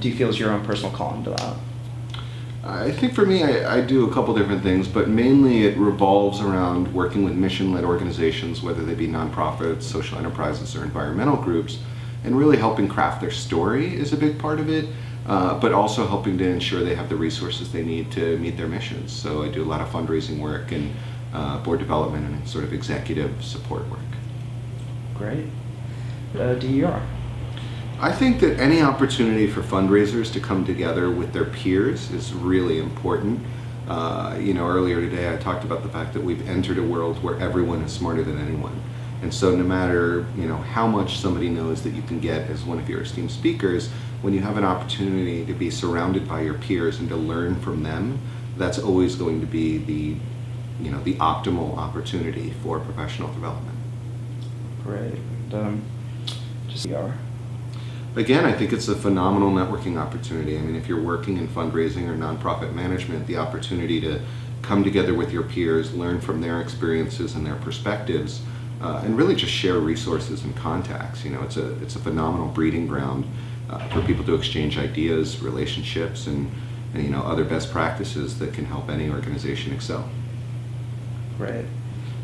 do you feel is your own personal calling to that? I think for me, I do a couple different things, but mainly it revolves around working with mission-led organizations, whether they be nonprofits, social enterprises, or environmental groups, and really helping craft their story is a big part of it, but also helping to ensure they have the resources they need to meet their missions. So I do a lot of fundraising work and board development and sort of executive support work. Great. DER. I think that any opportunity for fundraisers to come together with their peers is really important. Earlier today I talked about the fact that we've entered a world where everyone is smarter than anyone. And so no matter how much somebody knows that you can get as one of your esteemed speakers, when you have an opportunity to be surrounded by your peers and to learn from them, that's always going to be the optimal opportunity for professional development. Great. Just DER. Again, I think it's a phenomenal networking opportunity. I mean, if you're working in fundraising or nonprofit management, the opportunity to come together with your peers, learn from their experiences and their perspectives, and really just share resources and contacts. It's a phenomenal breeding ground for people to exchange ideas, relationships, and other best practices that can help any organization excel. Great.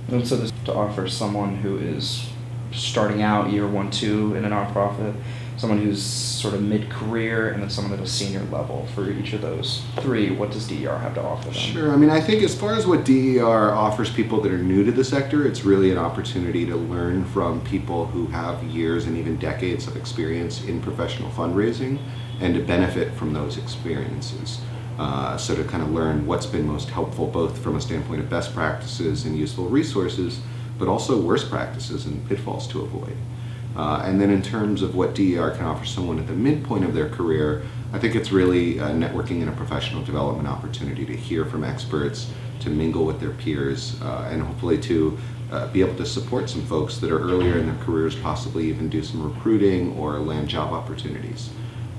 And so this to offer someone who is starting out year 1, 2 in a nonprofit, someone who's sort of mid-career, and then someone at a senior level. For each of those three, what does DER have to offer them? Sure. I mean, I think as far as what DER offers people that are new to the sector, it's really an opportunity to learn from people who have years and even decades of experience in professional fundraising and to benefit from those experiences. So to kind of learn what's been most helpful, both from a standpoint of best practices and useful resources, but also worst practices and pitfalls to avoid. And then in terms of what DER can offer someone at the midpoint of their career, I think it's really networking and a professional development opportunity to hear from experts, to mingle with their peers, and hopefully to be able to support some folks that are earlier in their careers, possibly even do some recruiting or land job opportunities.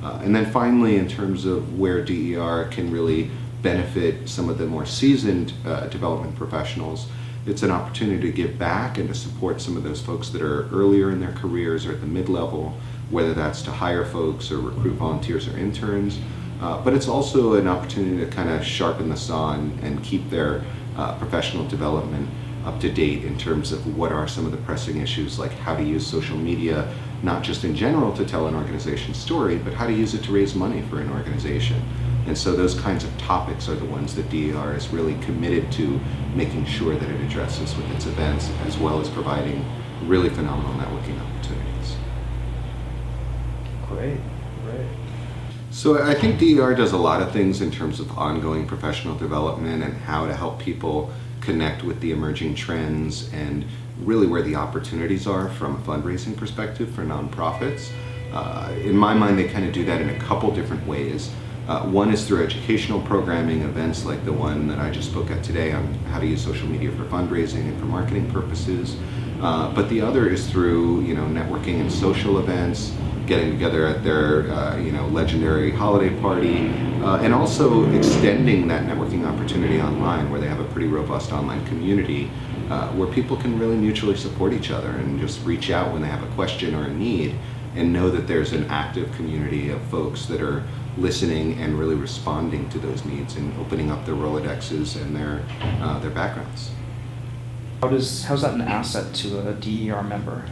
And then finally, in terms of where DER can really benefit some of the more seasoned development professionals, it's an opportunity to give back and to support some of those folks that are earlier in their careers or at the mid-level, whether that's to hire folks or recruit volunteers or interns. But it's also an opportunity to kind of sharpen the saw and keep their professional development up to date in terms of what are some of the pressing issues, like how to use social media, not just in general to tell an organization's story, but how to use it to raise money for an organization. And so those kinds of topics are the ones that DER is really committed to making sure that it addresses with its events, as well as providing really phenomenal networking opportunities. Great. So I think DER does a lot of things in terms of ongoing professional development and how to help people connect with the emerging trends and really where the opportunities are from a fundraising perspective for nonprofits. In my mind, they kind of do that in a couple different ways. One is through educational programming, events like the one that I just spoke at today on how to use social media for fundraising and for marketing purposes. But the other is through networking and social events, getting together at their legendary holiday party, and also extending that networking opportunity online, where they have a pretty robust online community where people can really mutually support each other and just reach out when they have a question or a need, and know that there's an active community of folks that are listening and really responding to those needs and opening up their Rolodexes and their backgrounds. How's that an asset to a DER member?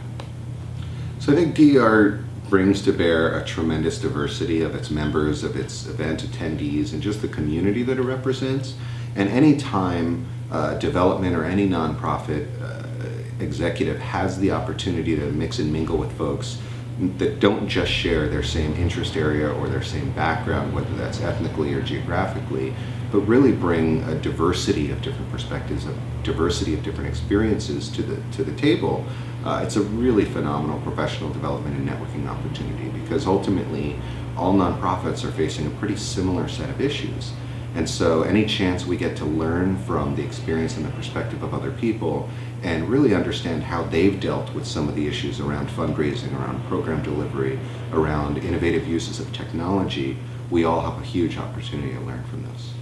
So I think DER brings to bear a tremendous diversity of its members, of its event attendees, and just the community that it represents. And any time development or any nonprofit executive has the opportunity to mix and mingle with folks that don't just share their same interest area or their same background, whether that's ethnically or geographically, but really bring a diversity of different perspectives, a diversity of different experiences to the table, it's a really phenomenal professional development and networking opportunity, because ultimately all nonprofits are facing a pretty similar set of issues. And so any chance we get to learn from the experience and the perspective of other people and really understand how they've dealt with some of the issues around fundraising, around program delivery, around innovative uses of technology, we all have a huge opportunity to learn from this.